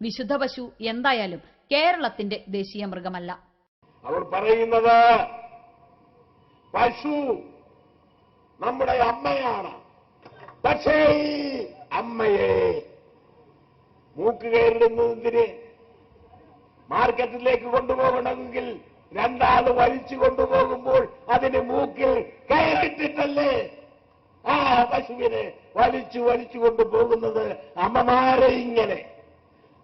വിശുദ്ധ പശു എന്തായാലും കേരളത്തിന്റെ ദേശീയ മൃഗമല്ല. അവർ പറയുന്നത് പശു നമ്മുടെ അമ്മയാണ്. പക്ഷേ ഈ അമ്മയെ മൂക്ക് കയറിടുന്നതിന് മാർക്കറ്റിലേക്ക് കൊണ്ടുപോകണമെങ്കിൽ രണ്ടാൾ വലിച്ചു കൊണ്ടുപോകുമ്പോൾ അതിന് മൂക്കിൽ കയറിട്ടിട്ടല്ലേ ആ പശുവിനെ വലിച്ചു കൊണ്ടുപോകുന്നത്. അമ്മമാരെ ഇങ്ങനെ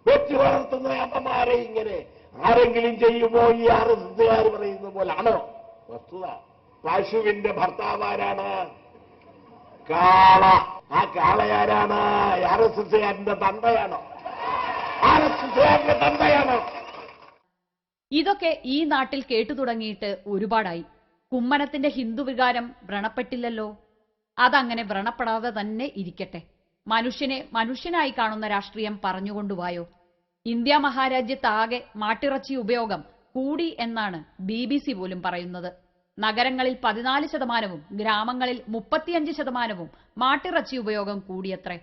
വെച്ചു വളർത്തുന്ന അമ്മമാരെ ഇങ്ങനെ ആരെങ്കിലും ചെയ്യുമോ? ഈ ആർഎസ്എസ്കാർ പറയുന്ന പോലാണോ? വസ്തുത പശുവിന്റെ ഭർത്താവാരാണ്? കാള. ആ കാളയാരാണ്? ആർഎസ്എസ്കാരന്റെ തന്തയാണോ? ആർഎസ്എസ്കാരന്റെ തന്തയാണോ? ഇതൊക്കെ ഈ നാട്ടിൽ കേട്ടു തുടങ്ങിയിട്ട് ഒരുപാടായി. കുമ്മനത്തിന്റെ ഹിന്ദു വികാരം വ്രണപ്പെട്ടില്ലല്ലോ. അതങ്ങനെ വ്രണപ്പെടാതെ തന്നെ ഇരിക്കട്ടെ. മനുഷ്യനെ മനുഷ്യനായി കാണുന്ന രാഷ്ട്രീയം പറഞ്ഞുകൊണ്ടുപോയോ. ഇന്ത്യ മഹാരാജ്യത്താകെ മാട്ടിറച്ചി ഉപയോഗം കൂടി എന്നാണ് BBC പോലും പറയുന്നത്. നഗരങ്ങളിൽ 14%, ഗ്രാമങ്ങളിൽ 35% മാട്ടിറച്ചി ഉപയോഗം കൂടിയത്രേ.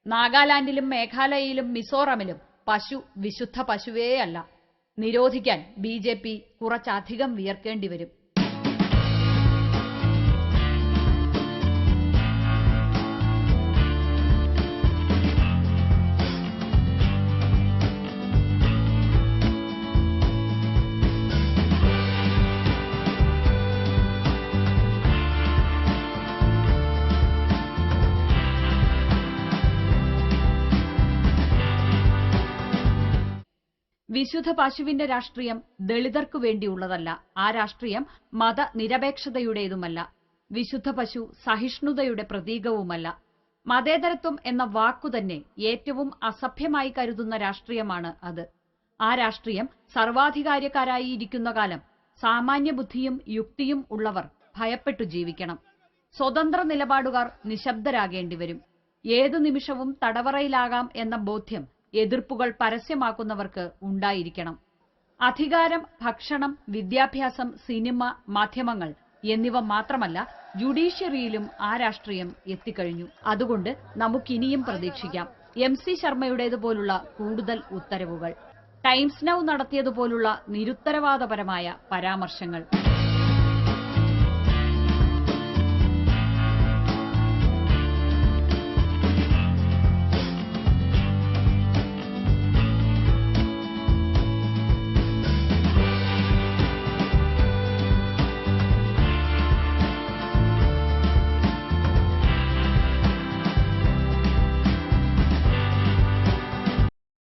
നാഗാലാൻഡിലും മേഘാലയയിലും മിസോറമിലും പശു വിശുദ്ധ പശുവേ അല്ല. നിരോധിക്കാൻ BJP കുറച്ചധികം വിയർക്കേണ്ടി വരും. വിശുദ്ധ പശുവിന്റെ രാഷ്ട്രീയം ദളിതർക്കു വേണ്ടിയുള്ളതല്ല. ആ രാഷ്ട്രീയം മതനിരപേക്ഷതയുടേതുമല്ല. വിശുദ്ധ പശു സഹിഷ്ണുതയുടെ പ്രതീകവുമല്ല. മതേതരത്വം എന്ന വാക്കുതന്നെ ഏറ്റവും അസഭ്യമായി കരുതുന്ന രാഷ്ട്രീയമാണ് അത്. ആ രാഷ്ട്രീയം സർവാധികാരക്കാരായിരിക്കുന്ന കാലം സാമാന്യ ബുദ്ധിയും യുക്തിയും ഉള്ളവർ ഭയപ്പെട്ടു ജീവിക്കണം. സ്വതന്ത്ര നിലപാടുകാർ നിശബ്ദരാകേണ്ടിവരും. ഏതു നിമിഷവും തടവറയിലാകാം എന്ന ബോധ്യം എതിർപ്പുകൾ പരസ്യമാക്കുന്നവർക്ക് ഉണ്ടായിരിക്കണം. അധികാരം, ഭക്ഷണം, വിദ്യാഭ്യാസം, സിനിമ, മാധ്യമങ്ങൾ എന്നിവ മാത്രമല്ല, ജുഡീഷ്യറിയിലും ആ രാഷ്ട്രീയം എത്തിക്കഴിഞ്ഞു. അതുകൊണ്ട് നമുക്കിനിയും പ്രതീക്ഷിക്കാം MC ശർമ്മയുടേതുപോലുള്ള കൂടുതൽ ഉത്തരവുകൾ, ടൈംസ് നൗ നടത്തിയതുപോലുള്ള നിരുത്തരവാദപരമായ പരാമർശങ്ങൾ.